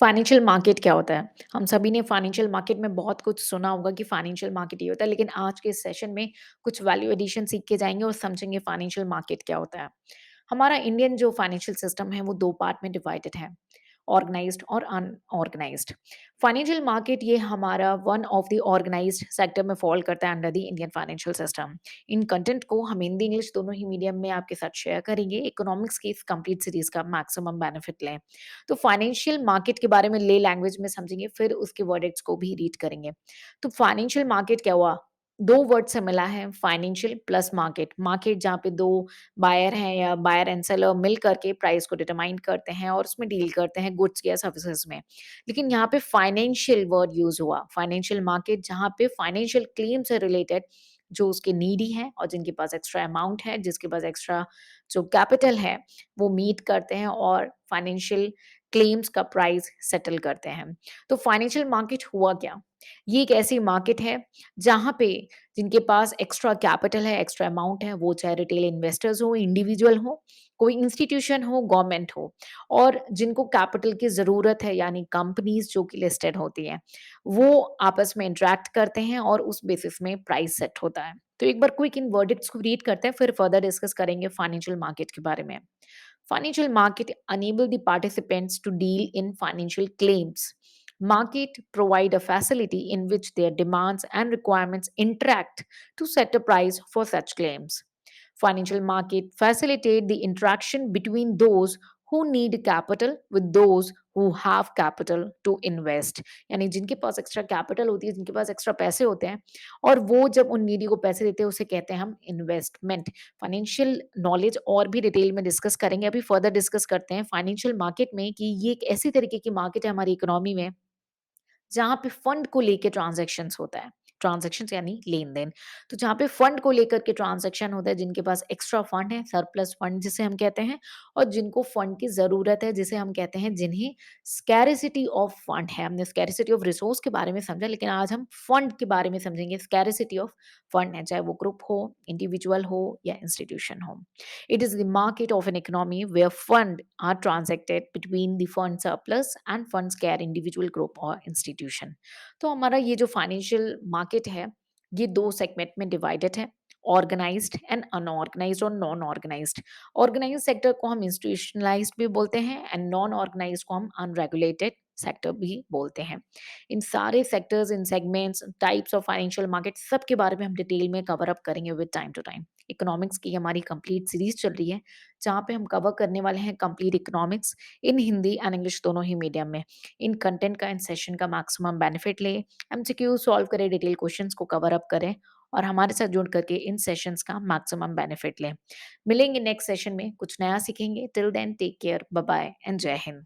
Financial market क्या होता है? हम सभी ने फाइनेंशियल मार्केट में बहुत कुछ सुना होगा कि फाइनेंशियल मार्केट ये होता है, लेकिन आज के इस सेशन में कुछ वैल्यू एडिशन सीख के जाएँगे और समझेंगे फाइनेंशियल मार्केट क्या होता है। हमारा इंडियन जो फाइनेंशियल सिस्टम है, वो 2 पार्ट में डिवाइडेड है, ऑर्गेनाइज़्ड और अनऑर्गेनाइज़्ड। फाइनेंशियल मार्केट ये हमारा one of the organised sector में फॉल करता है under the Indian financial system. In content को हम हिंदी, इंग्लिश दोनों ही मीडियम में आपके साथ शेयर करेंगे। इकोनॉमिक्स की इस कंप्लीट सीरीज़ का मैक्सिमम बेनिफिट लें। तो फाइनेंशियल मार्केट के बारे में ले लैंग्वेज में समझेंगे, फिर उसके वर्डिक्स को भी रीड करेंगे। तो फाइनेंशियल मार्केट क्या हुआ? 2 वर्ड से मिला है, फाइनेंशियल प्लस मार्केट। मार्केट जहाँ पे 2 बायर हैं या बायर एंड सेलर मिल करके प्राइस को डिटरमाइन करते हैं और उसमें डील करते हैं गुड्स या सर्विसेज में। लेकिन यहाँ पे फाइनेंशियल वर्ड यूज़ हुआ। फाइनेंशियल मार्केट जहाँ पे फाइनेंशियल क्लेम से रिलेटेड जो उसके नीडी हैं और जिनके पास एक्स्ट्रा अमाउंट है, जिसके पास एक्स्ट्रा जो कैपिटल है, वो मीट करते हैं और फाइनेंशियल क्लेम्स का प्राइस सेटल करते हैं। तो फाइनेंशियल मार्केट हुआ क्या? ये एक ऐसी मार्केट है जहाँ पे जिनके पास एक्स्ट्रा कैपिटल है, एक्स्ट्रा अमाउंट है, वो चाहे रिटेल इन्वेस्टर्स हो, इंडिविजुअल हो, कोई इंस्टीट्यूशन हो, गवर्नमेंट हो और जिनको कैपिटल की ज़रूरत है यानी कंपनीज़ जो कि लिस्टेड होती हैं, वो आपस में इंटरैक्ट करते हैं और उस बेसिस में प्राइस सेट होता है। तो एक बार क्विक इन वर्डिक्ट्स को रीड करते हैं, फिर फर्दर डिस्कस करेंगे फाइनेंशियल मार्केट के बारे में। Financial market enable the participants to deal in financial claims. Market provide a facility in which their demands and requirements interact to set a price for such claims. Financial market facilitate the interaction between those who need capital with those who have capital to invest. यानी जिनके पास extra capital होती है, जिनके पास extra पैसे होते हैं और वो जब उन नीडी को पैसे देते हैं, उसे कहते हैं हम इन्वेस्टमेंट। फाइनेंशियल नॉलेज और भी डिटेल में डिस्कस करेंगे। अभी फर्दर डिस्कस करते हैं फाइनेंशियल मार्केट में कि ये एक ऐसी तरीके की मार्केट है हमारी इकोनॉमी में जहाँ पे फंड को लेके ट्रांज़ैक्शंस होता है। ट्रांज़ैक्शंस यानी लेन-देन। तो जहाँ पे फंड को लेकर के ट्रांज़ैक्शन होता है, जिनके पास एक्स्ट्रा फंड है, सरप्लस फंड जिसे हम कहते हैं और जिनको फंड की ज़रूरत है, जिसे हम कहते हैं जिन्हें स्कैरेसिटी ऑफ फंड है। हमने स्कैरेसिटी ऑफ रिसोर्स के बारे में समझा, लेकिन आज हम फंड के बारे में समझेंगे। स्कैरेसिटी ऑफ फंड है, चाहे वो ग्रुप हो, इंडिविजुअल हो या इंस्टीट्यूशन हो। It is the market of an economy where funds are transacted between the fund surplus and funds care individual group or institution. तो हमारा ये जो फाइनेंशियल मार्केट है ये 2 सेगमेंट में डिवाइडेड है, ऑर्गेनाइज्ड एंड अनऑर्गेनाइज्ड और नॉन ऑर्गेनाइज्ड। ऑर्गेनाइज्ड सेक्टर को हम इंस्टीट्यूशनलाइज्ड भी बोलते हैं एंड नॉन ऑर्गेनाइज्ड को हम अनरेगुलेटेड सेक्टर भी बोलते हैं। इन सारे सेक्टर्स, इन segments, types of financial market सब के बारे में हम डिटेल में कवर अप करेंगे with time to time. Economics की हमारी कंप्लीट सीरीज चल रही है जहाँ पे हम कवर करने वाले हैं complete economics in Hindi and English दोनों ही मीडियम में। इन कंटेंट का, इन सेशन का मैक्सिमम बेनिफिट ले, एमसीक्यू सॉल्व करें, डिटेल क्वेश्चंस को कवर अप करें और हमारे साथ जुड़ करके इन सेशंस का मैक्सिमम बेनिफिट लें। मिलेंगे नेक्स्ट सेशन में, कुछ नया सीखेंगे। Till then take care, bye bye and जय हिंद।